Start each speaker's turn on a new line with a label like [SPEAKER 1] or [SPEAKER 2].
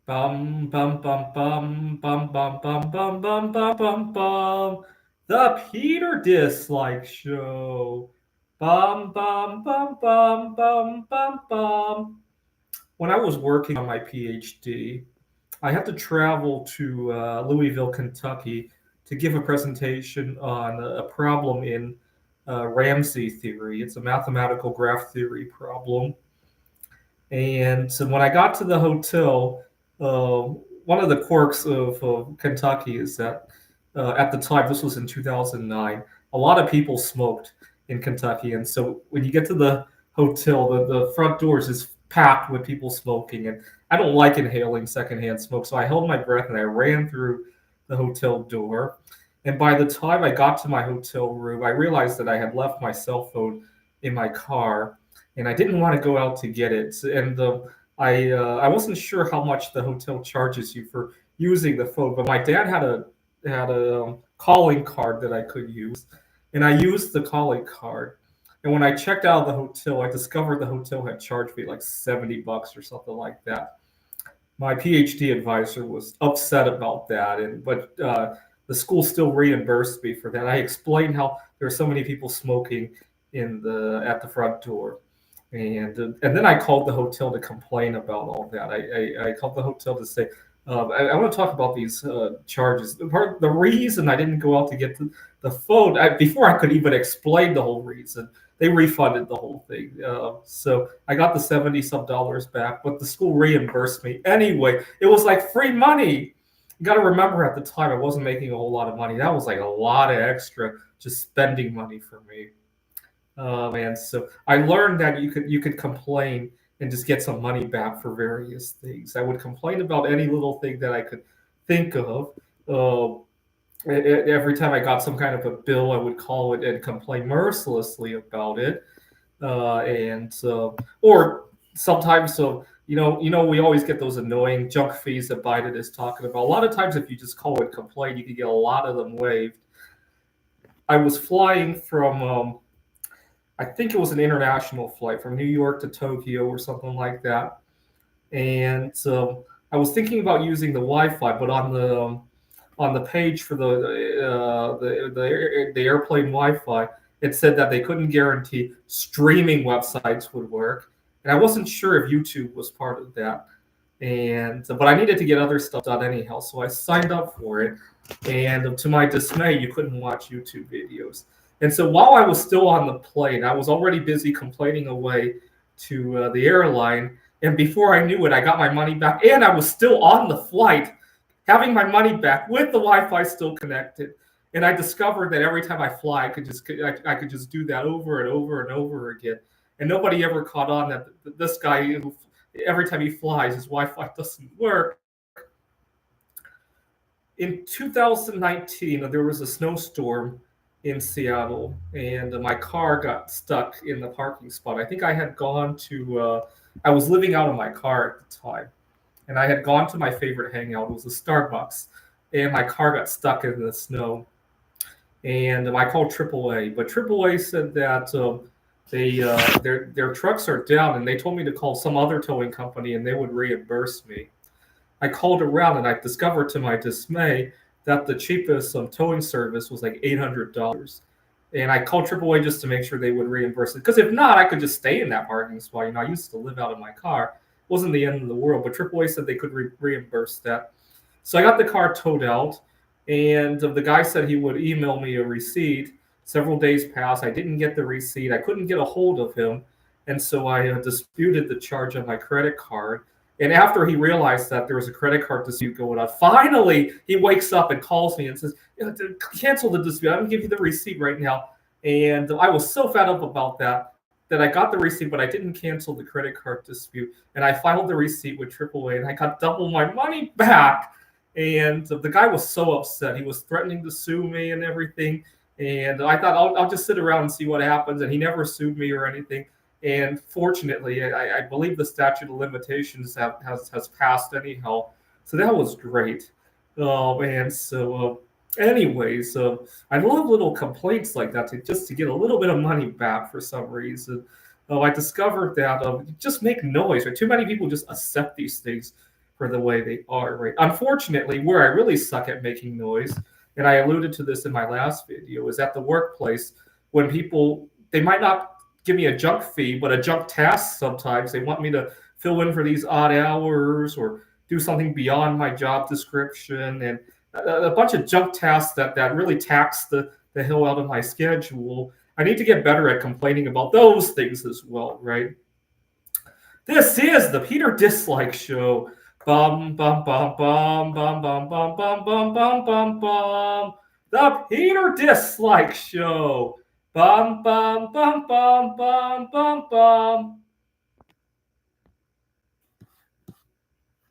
[SPEAKER 1] Bum bum bum bum bum bum bum bum bum bum bum bum. The Peter Dislike Show. Bum bum bum bum bum bum bum. When I was working on my PhD, I had to travel to Louisville, Kentucky, to give a presentation on a problem in Ramsey theory. It's a mathematical graph theory problem. And so when I got to the hotel, one of the quirks of Kentucky is that at the time, this was in 2009, a lot of people smoked in Kentucky. And so when you get to the hotel, the front doors is packed with people smoking. And I don't like inhaling secondhand smoke. So I held my breath and I ran through the hotel door. And by the time I got to my hotel room, I realized that I had left my cell phone in my car and I didn't want to go out to get it. And I wasn't sure how much the hotel charges you for using the phone, but my dad had a calling card that I could use, and I used the calling card. And when I checked out of the hotel, I discovered the hotel had charged me like $70 or something like that. My PhD advisor was upset about that, and but the school still reimbursed me for that. I explained how there are so many people smoking in the at the front door, and then I called the hotel to complain about all that. I called the hotel to say, I want to talk about these charges. The reason I didn't go out to get the phone, before I could even explain the whole reason, they refunded the whole thing. So I got the 70 some dollars back, but the school reimbursed me anyway. It was like free money. You got to remember at the time I wasn't making a whole lot of money. That was like a lot of extra just spending money for me. And so I learned that you could complain and just get some money back for various things. I would complain about any little thing that I could think of. Uh, every time I got some kind of a bill, I would call it and complain mercilessly about it. And or sometimes, we always get those annoying junk fees that Biden is talking about. A lot of times, if you just call and complain, you can get a lot of them waived. I was flying from I think it was an international flight from New York to Tokyo or something like that. And so I was thinking about using the Wi-Fi, but on the page for the airplane Wi-Fi, it said that they couldn't guarantee streaming websites would work, and I wasn't sure if YouTube was part of that. And but I needed to get other stuff done anyhow, so I signed up for it. And to my dismay, you couldn't watch YouTube videos. And so while I was still on the plane, I was already busy complaining away to the airline. And before I knew it, I got my money back, and I was still on the flight, having my money back with the Wi-Fi still connected. And I discovered that every time I fly, I could just do that over and over and over again. And nobody ever caught on that this guy, every time he flies, his Wi-Fi doesn't work. In 2019, there was a snowstorm in Seattle, and my car got stuck in the parking spot. I think I was living out of my car at the time, and I had gone to my favorite hangout. It was a Starbucks, and my car got stuck in the snow. And I called AAA, but AAA said that their trucks are down, and they told me to call some other towing company, and they would reimburse me. I called around and I discovered to my dismay that the cheapest towing service was like $800. And I called AAA just to make sure they would reimburse it. Because if not, I could just stay in that parking spot. I used to live out of my car. It wasn't the end of the world, but AAA said they could reimburse that. So I got the car towed out, and the guy said he would email me a receipt. Several days passed. I didn't get the receipt. I couldn't get a hold of him. And so I disputed the charge on my credit card. And after he realized that there was a credit card dispute going on, finally he wakes up and calls me and says, cancel the dispute. I'm going to give you the receipt right now. And I was so fed up about that I got the receipt, but I didn't cancel the credit card dispute. And I filed the receipt with AAA, and I got double my money back. And the guy was so upset. He was threatening to sue me and everything. And I thought, I'll just sit around and see what happens. And he never sued me or anything. And fortunately, I believe the statute of limitations has passed anyhow. So that was great. And so, anyways, I love little complaints like that just to get a little bit of money back for some reason. I discovered that just make noise. Right? Too many people just accept these things for the way they are, right? Unfortunately, where I really suck at making noise, and I alluded to this in my last video, is at the workplace when people they might not give me a junk fee, but a junk task sometimes. They want me to fill in for these odd hours or do something beyond my job description and a bunch of junk tasks that really tax the hell out of my schedule. I need to get better at complaining about those things as well, right? This is the Peter Dislike Show. Bum bum bum bum bum bum bum bum bum bum bum bum. The Peter Dislike Show. Bum bum bum bum bum bum bum.